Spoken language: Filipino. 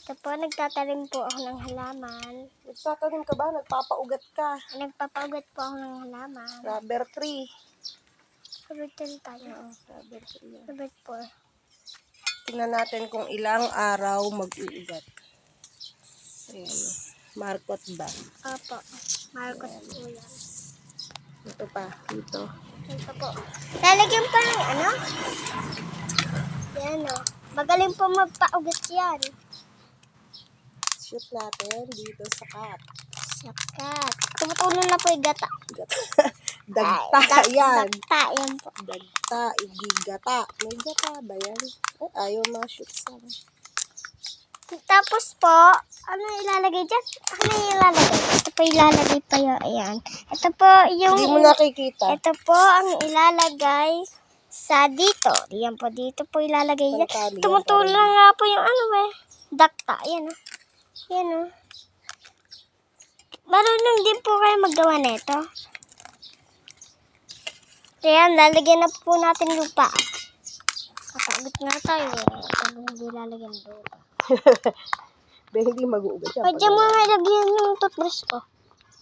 Ito po, nagtatanim po ako ng halaman. Nagtatanim ka ba? Nagpapaugat ka? Nagpapaugat po ako ng halaman. Rubber tree. Rubber tree tayo. Rubber tree. Rubber 4. Tingnan natin kung ilang araw mag-uugat. Ayan. Marcot ba? Opo. Marcos po yan. Ito pa. Dito. Ito po. Lalagyan pa ng ano? Yan o. Magaling po magpaugat yan. Shoot natin dito sa cut. Sakat. Tumutulong na po yung gata. Dagta. Yan. Dagta yan po. Dagta. Igigata. May gata ba yan? Ay, ayaw ma-shoot sa Tapos po, ano ilalagay dyan? Ano ilalagay? Ito po ilalagay pa yun. Ayan. Ito po yung... Hindi mo nakikita. Ito po ang ilalagay sa dito. Yan po, dito po ilalagay yan. Pangkali yan, Tumutulong nga po yung ano eh. Dakta. Yan o. Yan o. Marunong din po kayo maggawa nito. Ayan, lalagyan na po natin lupa. Kapagod nga tayo eh. Pag hindi lalagyan lupa. Hindi mag-uugat yan. Pwede mo nga ilagyan yung toothbrush ko.